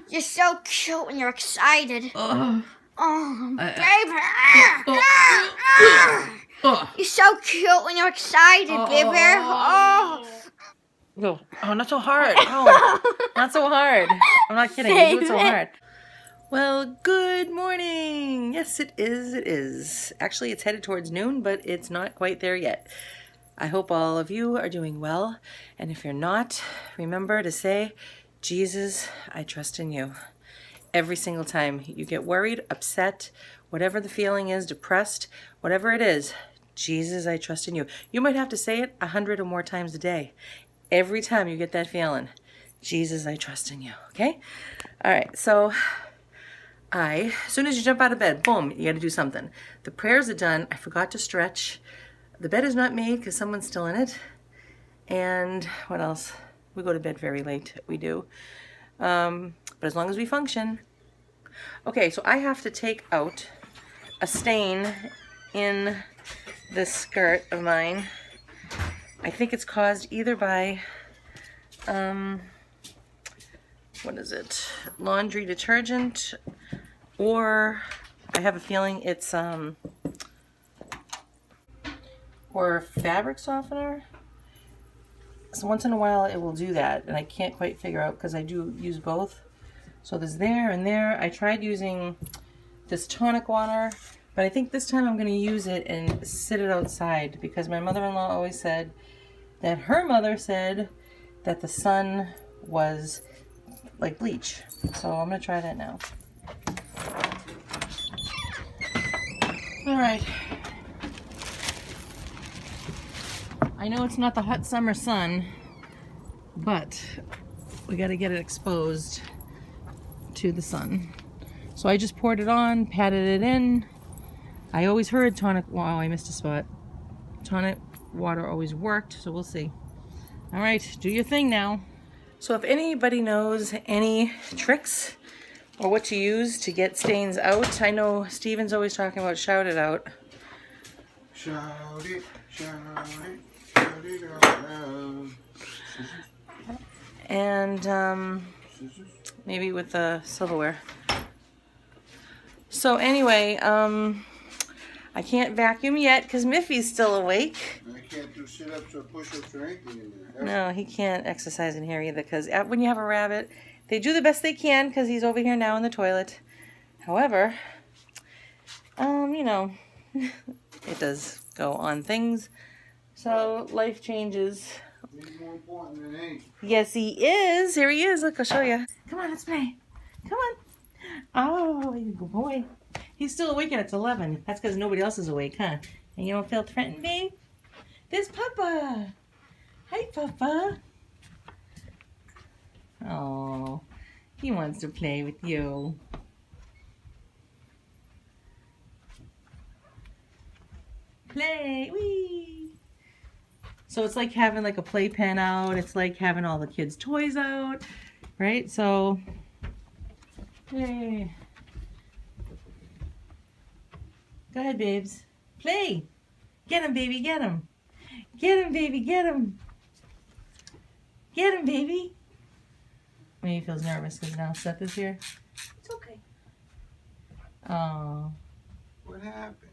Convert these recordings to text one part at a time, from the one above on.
You're so cute when you're excited. Oh, Baby. oh, You're so cute when you're excited, baby. oh, not so hard. Oh, not so hard. I'm not kidding. You do it so hard. Well, good morning. Yes, it is. It is. Actually, it's headed towards noon, but it's not quite there yet. I hope all of you are doing well. And if you're not, remember to say, Jesus, I trust in you. Every single time you get worried, upset, whatever the feeling is, depressed, whatever it is, Jesus, I trust in you. You might have to say it 100 or more times a day. Every time you get that feeling, Jesus, I trust in you. Okay? All right. So as soon as you jump out of bed, boom, you got to do something. The prayers are done. I forgot to stretch. The bed is not made because someone's still in it. And what else? We go to bed very late. We do. But as long as we function. Okay, so I have to take out a stain in this skirt of mine. I think it's caused either by, what is it? Laundry detergent, or I have a feeling it's, or fabric softener. So once in a while it will do that, and I can't quite figure out because I do use both. So there's there and there. I tried using this tonic water, but I think this time I'm going to use it and sit it outside because my mother-in-law always said that her mother said that the sun was like bleach. So I'm going to try that now. All right. I know it's not the hot summer sun, but we got to get it exposed to the sun. So I just poured it on, patted it in. I always heard tonic, wow, I missed a spot. Tonic water always worked, so we'll see. All right, do your thing now. So if anybody knows any tricks or what to use to get stains out, I know Steven's always talking about shout it out. Shout it, shout it, shout it out loud. And maybe with the silverware. So anyway, I can't vacuum yet because Miffy's still awake. I can't do sit-ups or push-ups or anything in there. No, he can't exercise in here either because when you have a rabbit, they do the best they can because he's over here now in the toilet. However, you know, it does go on things. So life changes. He's more important than ain't. Yes, he is. Here he is. Look, I'll show you. Come on, let's play. Come on. Oh, you good boy. He's still awake and it's 11. That's because nobody else is awake, huh? And you don't feel threatened, babe? There's Papa. Hi, Papa. Oh, he wants to play with you. Play. Whee! So it's like having like a playpen out. It's like having all the kids' toys out, right? So, hey. Go ahead, babes. Play. Get him, baby. Get him. Get him, baby. Get him. Get him, baby. Maybe he feels nervous because now Seth is here. It's okay. Oh. What happened?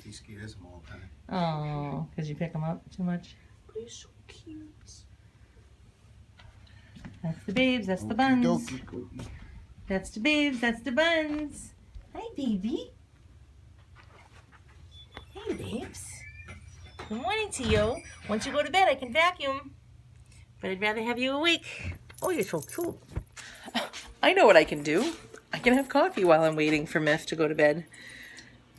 He scares him all the time. Oh, because you pick him up too much. But he's so cute. That's the babes. That's the buns. Okey-dokey, cookie. That's the babes. That's the buns. Hi, baby. Hey, babes. Good morning to you. Once you go to bed, I can vacuum. But I'd rather have you awake. Oh, you're so cute. I know what I can do. I can have coffee while I'm waiting for Miff to go to bed.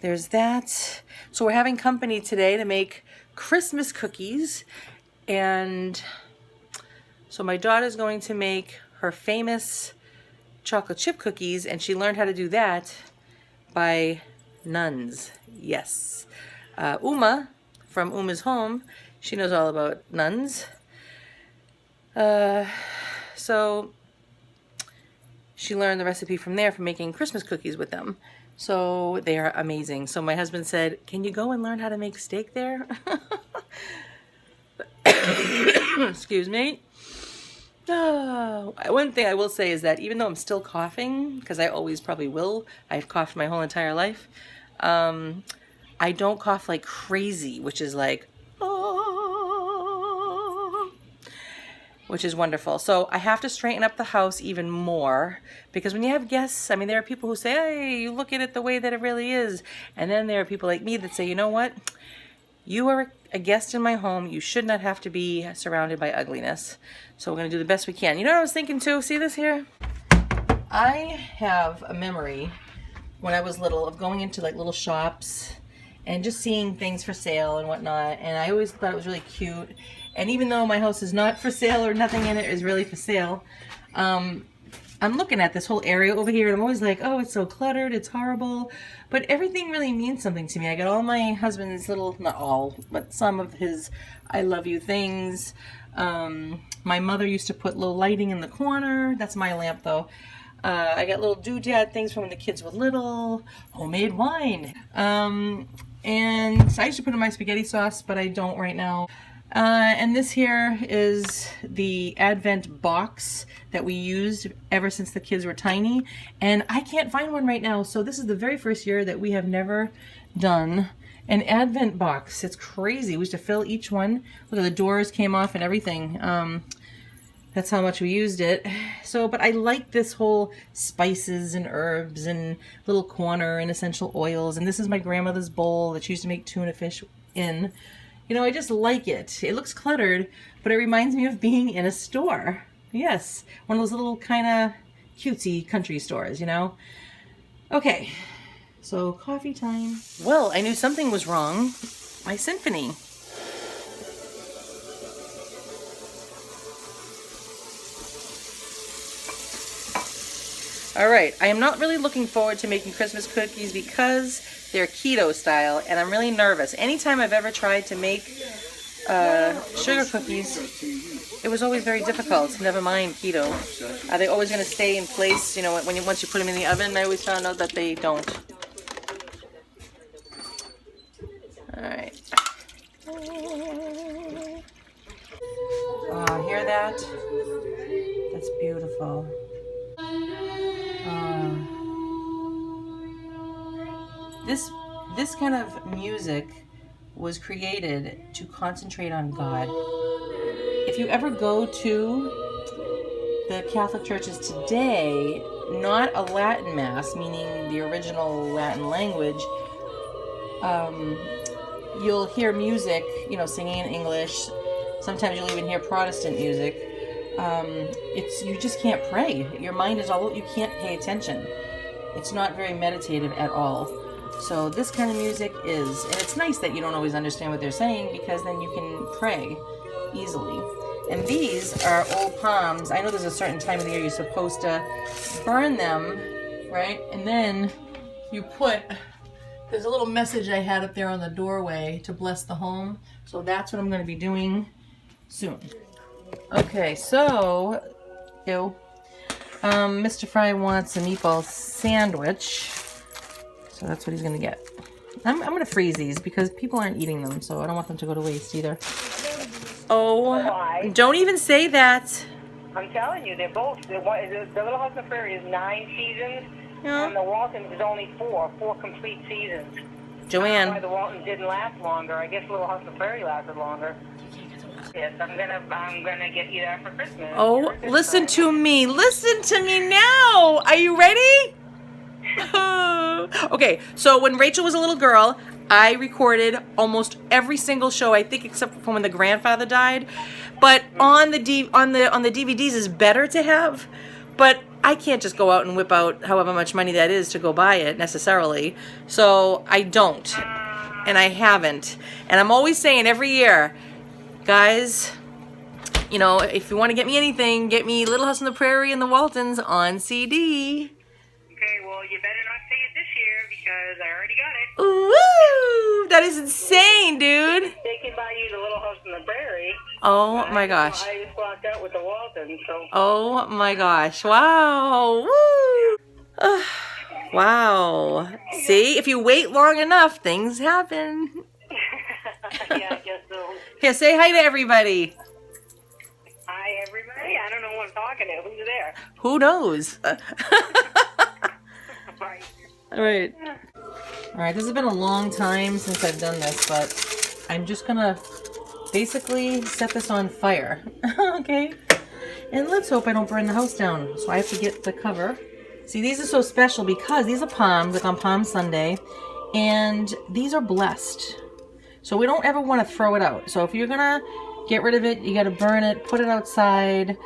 There's that. So we're having company today to make Christmas cookies. And so my daughter's going to make her famous chocolate chip cookies. And she learned how to do that by nuns. Yes. Uma from Uma's Home, she knows all about nuns. So she learned the recipe from there for making Christmas cookies with them. So they are amazing. So my husband said, can you go and learn how to make steak there? Excuse me. One thing I will say is that even though I'm still coughing, because I always probably will, I've coughed my whole entire life, I don't cough like crazy, which is like, which is wonderful. So I have to straighten up the house even more, because when you have guests, I mean, there are people who say, hey, you look at it the way that it really is. And then there are people like me that say, you know what? You are a guest in my home. You should not have to be surrounded by ugliness. So we're going to do the best we can. You know what I was thinking too? See this here? I have a memory when I was little of going into like little shops and just seeing things for sale and whatnot. And I always thought it was really cute. And even though my house is not for sale or nothing in it is really for sale, I'm looking at this whole area over here and I'm always like, oh, it's so cluttered, it's horrible. But everything really means something to me. I got all my husband's little, not all, but some of his I love you things. My mother used to put little lighting in the corner. That's my lamp though. I got little doodad things from when the kids were little. Homemade wine. And I used to put in my spaghetti sauce, but I don't right now. And this here is the Advent box that we used ever since the kids were tiny. And I can't find one right now. So this is the very first year that we have never done an Advent box. It's crazy. We used to fill each one. Look at the doors came off and everything. That's how much we used it. So, but I like this whole spices and herbs and little corner and essential oils. And this is my grandmother's bowl that she used to make tuna fish in. You know, I just like it. It looks cluttered, but it reminds me of being in a store. Yes, one of those little kind of cutesy country stores, you know? Okay, so coffee time. Well, I knew something was wrong. My symphony. All right, I am not really looking forward to making Christmas cookies because they're keto style, and I'm really nervous. Anytime I've ever tried to make sugar cookies, it was always very difficult. Never mind keto. Are they always going to stay in place? You know, once you put them in the oven, I always found out that they don't. All right. Oh, hear that? That's beautiful. This kind of music was created to concentrate on God. If you ever go to the Catholic churches today, not a Latin mass, meaning the original Latin language, you'll hear music, you know, singing in English. Sometimes you'll even hear Protestant music. You just can't pray. Your mind is all, you can't pay attention. It's not very meditative at all. So this kind of music is, and it's nice that you don't always understand what they're saying because then you can pray easily. And these are old palms. I know there's a certain time of the year you're supposed to burn them, right? And then you put, there's a little message I had up there on the doorway to bless the home. So that's what I'm going to be doing soon. Okay, so, Mr. Fry wants a meatball sandwich. So that's what he's going to get. I'm going to freeze these because people aren't eating them, so I don't want them to go to waste either. Oh, don't even say that. I'm telling you, they're both. The Little House on the Prairie is 9 seasons, and the Waltons is only 4 complete seasons. Joanne. That's why the Waltons didn't last longer. I guess Little House on the Prairie lasted longer. Yes, I'm gonna get you that for Christmas. Oh, listen to me. Listen to me now. Are you ready? Okay, so when Rachel was a little girl, I recorded almost every single show, I think, except for when the grandfather died. But on the DVDs is better to have. But I can't just go out and whip out however much money that is to go buy it necessarily. So I don't, and I haven't. And I'm always saying every year, guys, you know, if you want to get me anything, get me Little House on the Prairie and the Waltons on CD. Okay, well, you better not say it this year because I already got it. Woo! That is insane, dude. They can buy you the Little House on the Prairie. Oh my gosh. I just walked out with the Waltons, so. Oh my gosh. Wow. Woo! Wow. See, if you wait long enough, things happen. Yeah, I guess so. Here, say hi to everybody. Hi, everybody. I don't know what rocking it. Who's there? Who knows? Right. All right. All right, this has been a long time since I've done this, but I'm just gonna basically set this on fire. Okay? And let's hope I don't burn the house down. So I have to get the cover. See, these are so special because these are palms, like on Palm Sunday, and these are blessed. So we don't ever want to throw it out. So if you're gonna get rid of it, you gotta burn it, put it outside,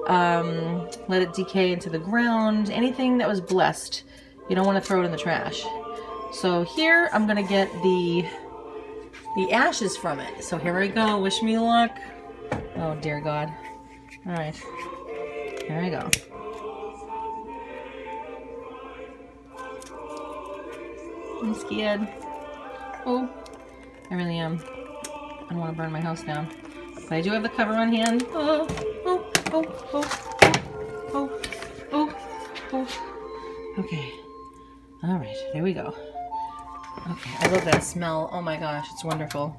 let it decay into the ground. Anything that was blessed, you don't want to throw it in the trash. So here I'm gonna get the ashes from it. So here I go. Wish me luck. Oh dear God. All right. Here I go. I'm scared. Oh, I really am. I don't want to burn my house down. But I do have the cover on hand. Oh, oh, oh, oh, oh, oh, oh. Okay. All right, there we go. Okay, I love that smell. Oh my gosh, it's wonderful.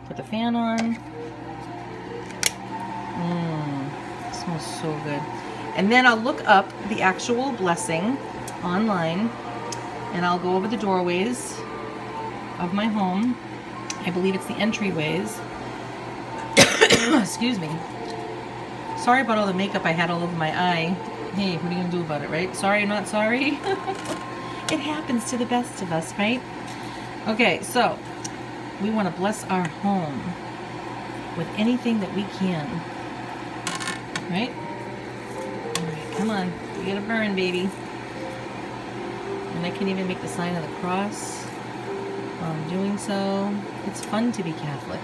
Put the fan on. It smells so good. And then I'll look up the actual blessing online, and I'll go over the doorways of my home. I believe it's the entryways. Excuse me. Sorry about all the makeup I had all over my eye. Hey, what are you gonna do about it, right? Sorry, not sorry. It happens to the best of us, right? Okay, so we want to bless our home with anything that we can. Right? Alright, come on. You gotta burn, baby. And I can even make the sign of the cross while I'm doing so. It's fun to be Catholic.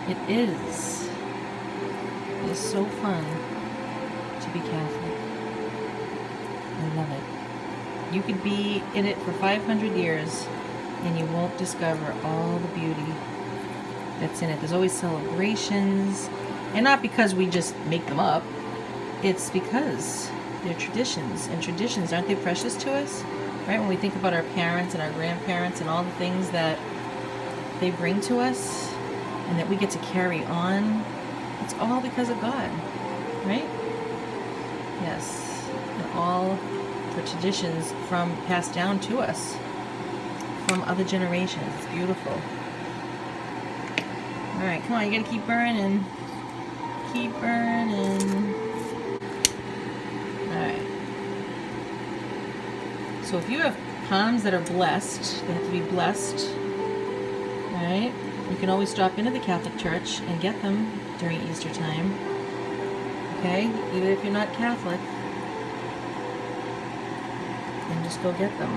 It is. It is so fun to be Catholic. I love it. You could be in it for 500 years and you won't discover all the beauty that's in it. There's always celebrations, and not because we just make them up. It's because they're traditions, and traditions, aren't they precious to us? Right? When we think about our parents and our grandparents and all the things that they bring to us and that we get to carry on, it's all because of God, right? Yes. And all the traditions from passed down to us from other generations. It's beautiful. All right, come on, you gotta keep burning. Keep burning. All right. So if you have palms that are blessed, they have to be blessed. All right. You can always stop into the Catholic Church and get them during Easter time. Okay, even if you're not Catholic, then just go get them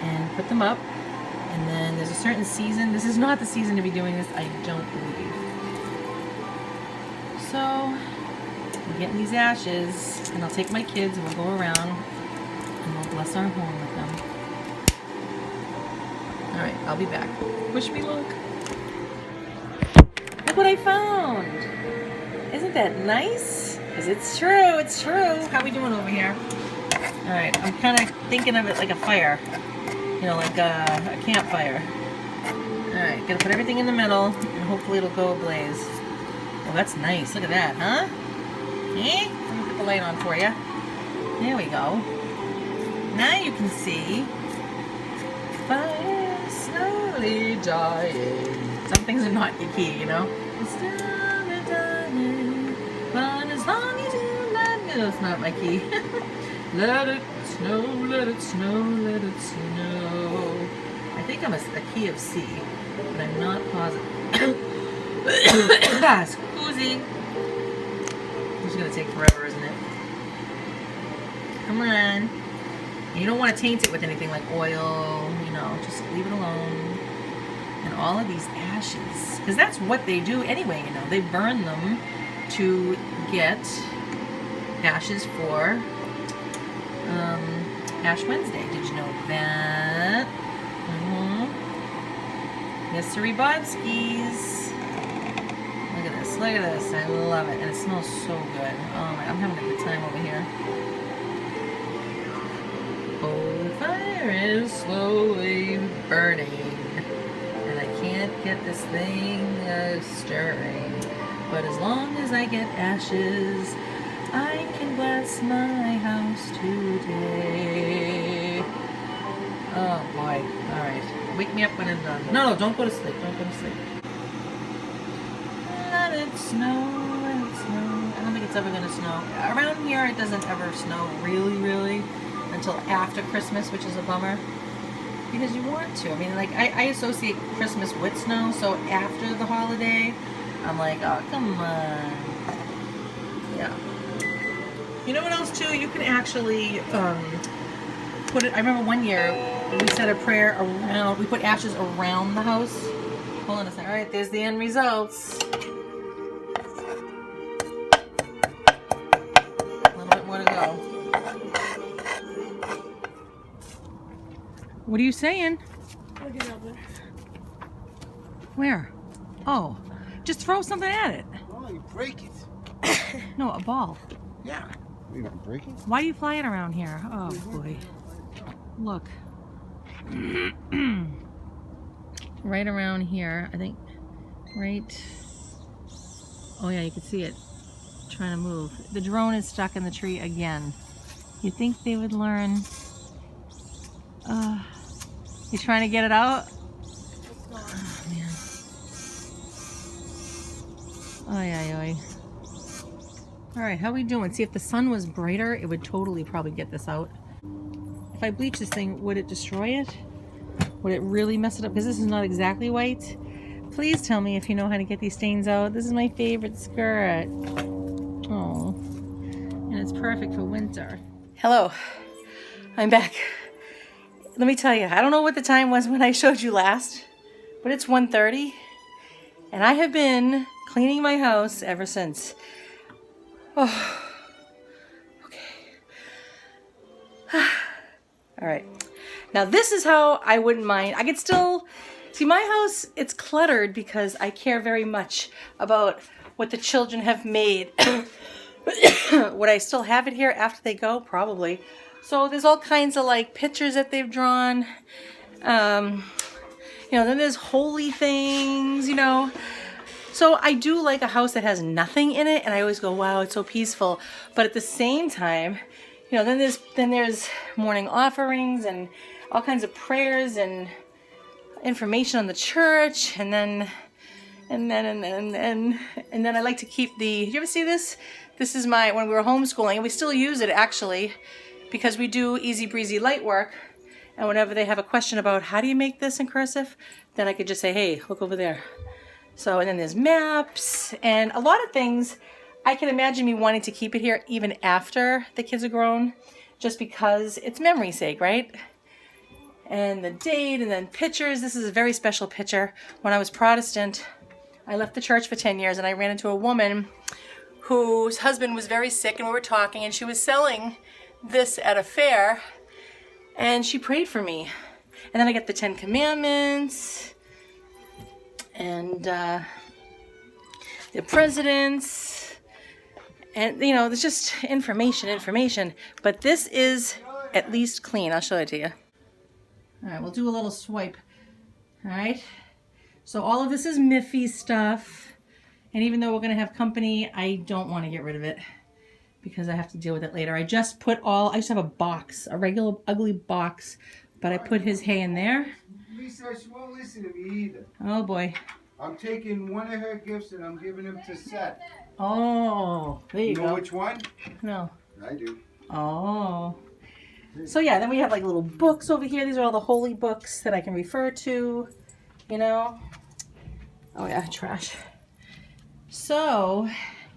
and put them up. And then there's a certain season. This is not the season to be doing this, I don't believe. So we're getting these ashes, and I'll take my kids and we'll go around and we'll bless our home with them. All right, I'll be back. Wish me luck. Look what I found. Isn't that nice? Because it's true, it's true. How we doing over here? All right, I'm kind of thinking of it like a fire. You know, like a campfire. All right, gonna put everything in the middle, and hopefully it'll go ablaze. Oh, that's nice. Look at that, huh? Eh? Let me put the light on for you. There we go. Now you can see. Fire slowly dying. Some things are not your key, you know? It's slowly dying, but as long as you let me. No, it's not my key. Let it snow, let it snow, let it snow. I think I'm a key of C, but I'm not positive. Scusi. This is going to take forever, isn't it? Come on. You don't want to taint it with anything like oil, you know, just leave it alone. And all of these ashes, because that's what they do anyway, you know. They burn them to get ashes for Ash Wednesday. Did you know that? Yes, sirree, Bobskis. Look at this. Look at this. I love it. And it smells so good. Oh my, I'm having a good time over here. Oh, the fire is slowly burning. And I can't get this thing stirring. But as long as I get ashes, I can bless my house today. Oh boy. Alright. Wake me up when I'm done. No, don't go to sleep. Don't go to sleep. Let it snow, let it snow. I don't think it's ever going to snow. Around here, it doesn't ever snow really until after Christmas, which is a bummer. Because you want to. I mean, like, I associate Christmas with snow, so after the holiday, I'm like, oh, come on. Yeah. You know what else, too? You can actually put it... I remember one year, we said a prayer around... We put ashes around the house. Hold on a second. All right, there's the end results. A little bit more to go. What are you saying? Look it over. Where? Oh, just throw something at it. Oh, you break it. No, a ball. Yeah. You gonna break it? Why are you flying around here? Oh boy. Look. Right around here, I think. Right. Oh yeah, you can see it trying to move. The drone is stuck in the tree again. You'd think they would learn. You trying to get it out? Oh man. Oy, oy, oy. Alright, how are we doing? See, if the sun was brighter, it would totally probably get this out. If I bleach this thing, would it destroy it? Would it really mess it up? Because this is not exactly white. Please tell me if you know how to get these stains out. This is my favorite skirt. Oh. And it's perfect for winter. Hello. I'm back. Let me tell you, I don't know what the time was when I showed you last, but it's 1:30, and I have been cleaning my house ever since. Oh, okay. All right. Now this is how I wouldn't mind. I could still, see my house, it's cluttered because I care very much about what the children have made. Would I still have it here after they go? Probably. So there's all kinds of like pictures that they've drawn. You know, then there's holy things, you know. So I do like a house that has nothing in it, and I always go, wow, it's so peaceful. But at the same time, you know, then there's morning offerings and all kinds of prayers and information on the church, and then I like to keep the. Did you ever see this? This is my, when we were homeschooling, and we still use it actually, because we do easy breezy light work, and whenever they have a question about how do you make this in cursive, then I could just say, hey, look over there. So, and then there's maps and a lot of things. I can imagine me wanting to keep it here even after the kids are grown, just because it's memory's sake, right? And the date, and then pictures. This is a very special picture. When I was Protestant, I left the church for 10 years, and I ran into a woman whose husband was very sick, and we were talking, and she was selling this at a fair, and she prayed for me. And then I get the 10 Commandments, and the presidents, and you know, there's just information. But this is at least clean. I'll show it to you. All right, we'll do a little swipe. All right. So all of this is Miffy stuff, and even though we're gonna have company, I don't want to get rid of it because I have to deal with it later. I just put I used to have a box, a regular ugly box, but I put his hay in there. Lisa, she won't listen to me either. Oh boy. I'm taking one of her gifts and I'm giving them to Seth. Oh, there you know go. which one? No. I do. Oh. So yeah, then we have like little books over here. These are all the holy books that I can refer to, you know. Oh yeah, trash. So,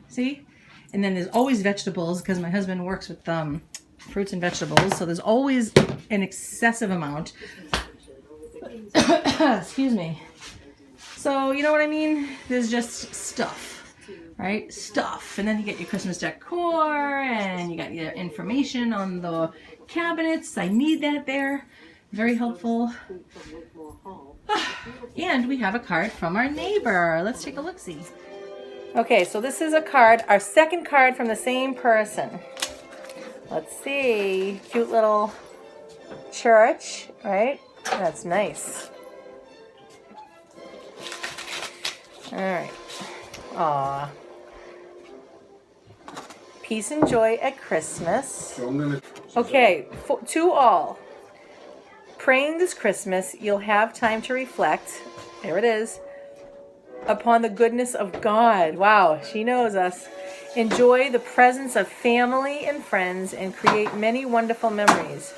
see? And then there's always vegetables because my husband works with fruits and vegetables. So there's always an excessive amount. Excuse me. So, you know what I mean? There's just stuff, right? Stuff. And then you get your Christmas decor, and you got your information on the cabinets. I need that there. Very helpful. And we have a card from our neighbor. Let's take a look-see. Okay, so this is a card, our second card from the same person. Let's see. Cute little church, right? That's nice. All right. Aw. Peace and joy at Christmas. So I'm gonna. Okay, to all. Praying this Christmas, you'll have time to reflect. There it is. Upon the goodness of God. Wow, she knows us. Enjoy the presence of family and friends and create many wonderful memories.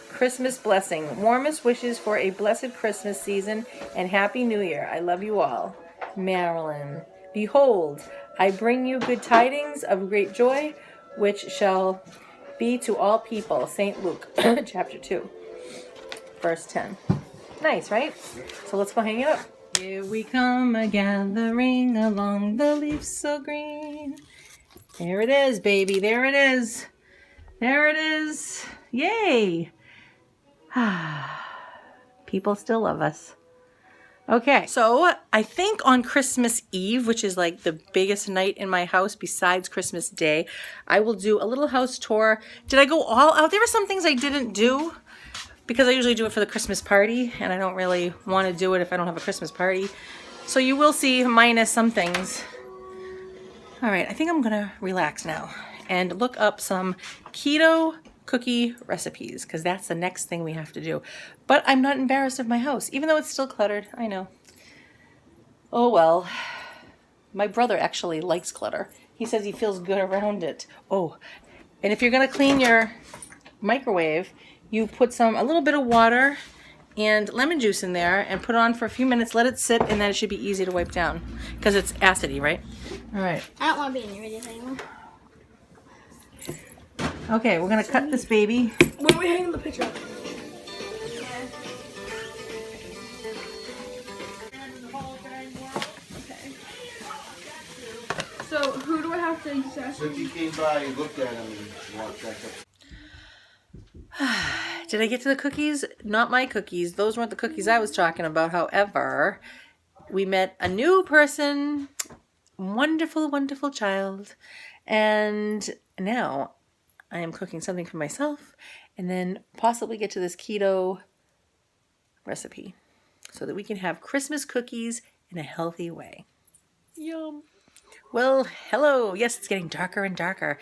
Christmas blessing. Warmest wishes for a blessed Christmas season and Happy New Year. I love you all. Marilyn. Behold, I bring you good tidings of great joy, which shall be to all people. St. Luke, chapter 2, verse 10. Nice, right? So let's go hang it up. Here we come a-gathering along the leaves so green. There it is, baby. There it is. There it is. Yay. People still love us. Okay, so I think on Christmas Eve, which is like the biggest night in my house besides Christmas Day, I will do a little house tour. Did I go all out? There were some things I didn't do because I usually do it for the Christmas party, and I don't really want to do it if I don't have a Christmas party. So you will see minus some things. All right, I think I'm gonna relax now and look up some keto cookie recipes because that's the next thing we have to do. But I'm not embarrassed of my house, even though it's still cluttered. I know. Oh well. My brother actually likes clutter. He says he feels good around it. Oh, and if you're gonna clean your microwave, you put a little bit of water and lemon juice in there and put it on for a few minutes, let it sit, and then it should be easy to wipe down because it's acidy, right? All right. I don't want to be in your video anymore. Okay, we're gonna cut this baby. Where are we hanging the picture? So who do I have to access? Since he came by, he looked at him and walked back up. Did I get to the cookies? Not my cookies. Those weren't the cookies I was talking about. However, we met a new person. Wonderful, wonderful child. And now I am cooking something for myself and then possibly get to this keto recipe so that we can have Christmas cookies in a healthy way. Yum. Well, hello. Yes, it's getting darker and darker.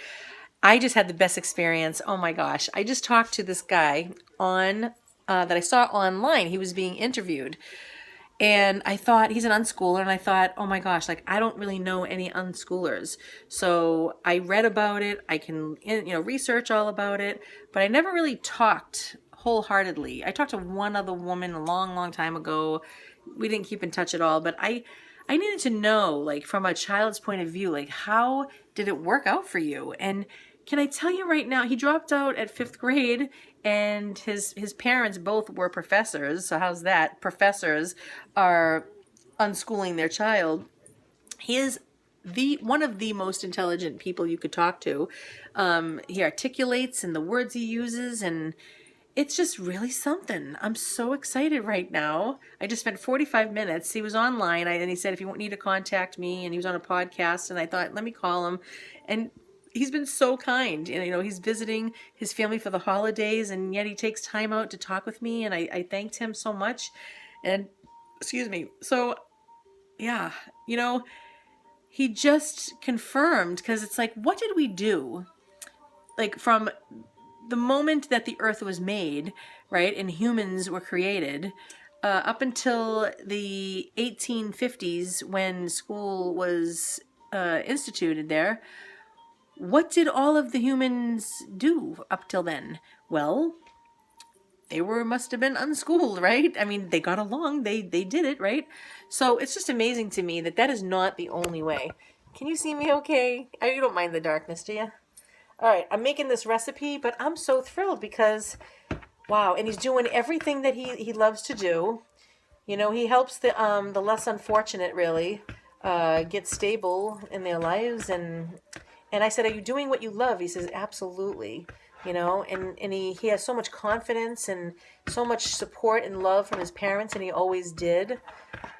I just had the best experience. Oh my gosh. I just talked to this guy on that I saw online. He was being interviewed. And I thought, he's an unschooler, and I thought, oh my gosh, like I don't really know any unschoolers. So I read about it. I can, research all about it, but I never really talked wholeheartedly. I talked to one other woman a long, long time ago. We didn't keep in touch at all, but I needed to know, like from a child's point of view, like how did it work out for you? And can I tell you right now, he dropped out at 5th grade and his parents both were professors. So how's that? Professors are unschooling their child. He is one of the most intelligent people you could talk to. He articulates and the words he uses, and it's just really something. I'm so excited right now. I just spent 45 minutes. He was online, and he said if you need to contact me, and he was on a podcast, and I thought, let me call him. And he's been so kind. And, he's visiting his family for the holidays, and yet he takes time out to talk with me, and I thanked him so much. And, excuse me. So, yeah, he just confirmed, because it's like, what did we do? Like, from the moment that the earth was made, right, and humans were created, up until the 1850s when school was instituted there, what did all of the humans do up till then? Well, they must have been unschooled, right? I mean, they got along, they did it, right? So it's just amazing to me that is not the only way. Can you see me okay? You don't mind the darkness, do you? All right, I'm making this recipe, but I'm so thrilled because, wow, and he's doing everything that he loves to do. He helps the less unfortunate, really, get stable in their lives. And I said, are you doing what you love? He says, absolutely. And he has so much confidence and so much support and love from his parents, and he always did.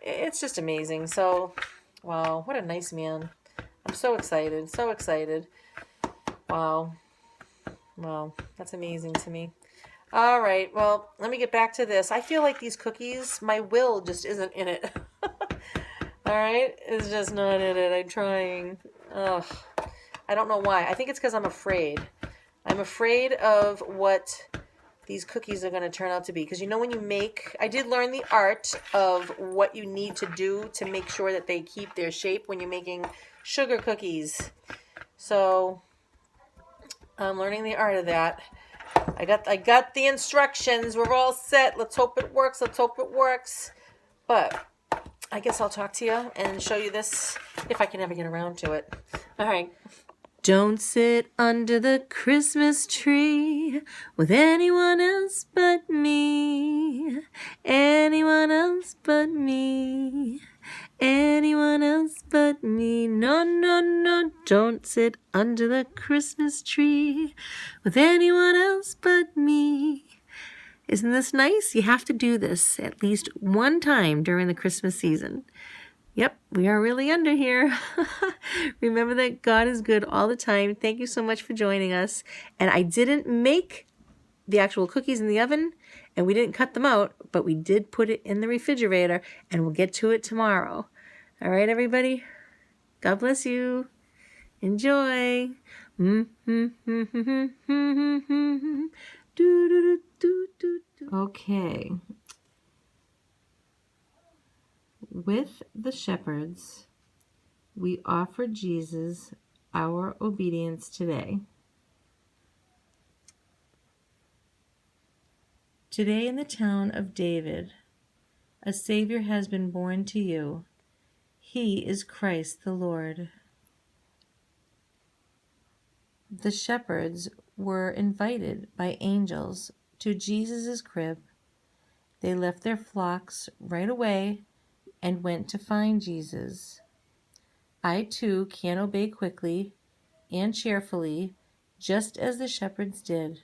It's just amazing. So, wow, what a nice man. I'm so excited, so excited. Wow, that's amazing to me. All right, well, let me get back to this. I feel like these cookies, my will just isn't in it. All right, it's just not in it. I'm trying. Ugh. I don't know why. I think it's because I'm afraid. I'm afraid of what these cookies are going to turn out to be. Because you know when you make, I did learn the art of what you need to do to make sure that they keep their shape when you're making sugar cookies. So I'm learning the art of that. I got the instructions. We're all set. Let's hope it works. Let's hope it works. But I guess I'll talk to you and show you this if I can ever get around to it. All right. Don't sit under the Christmas tree with anyone else but me. Anyone else but me. Anyone else but me. No, no, no. Don't sit under the Christmas tree with anyone else but me. Isn't this nice? You have to do this at least one time during the Christmas season. Yep, we are really under here. Remember that God is good all the time. Thank you so much for joining us. And I didn't make the actual cookies in the oven, and we didn't cut them out, but we did put it in the refrigerator, and we'll get to it tomorrow. All right, everybody? God bless you. Enjoy. Okay. With the shepherds, we offer Jesus our obedience today. Today in the town of David, a Savior has been born to you. He is Christ the Lord. The shepherds were invited by angels to Jesus' crib. They left their flocks right away and went to find Jesus. I too can obey quickly and cheerfully, just as the shepherds did.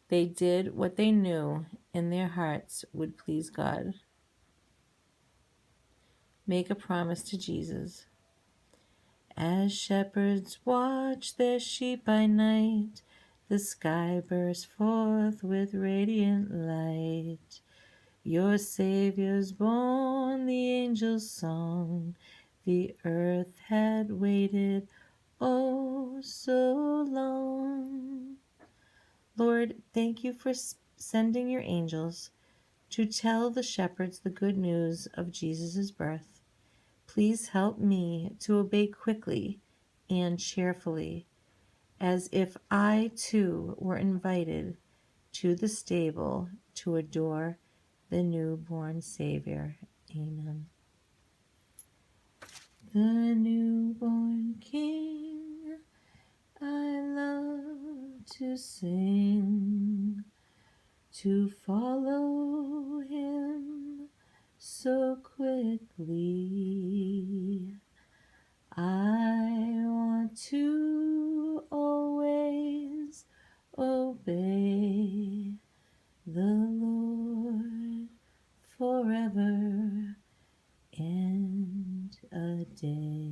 They did what they knew in their hearts would please God. Make a promise to Jesus. As shepherds watch their sheep by night, the sky bursts forth with radiant light. Your Savior's born, the angels' song. The earth had waited oh so long. Lord, thank you for sending your angels to tell the shepherds the good news of Jesus' birth. Please help me to obey quickly and cheerfully, as if I too were invited to the stable to adore the newborn Savior. Amen. The newborn King, I love to sing, to follow him so quickly. I want to always obey the Lord forever and a day.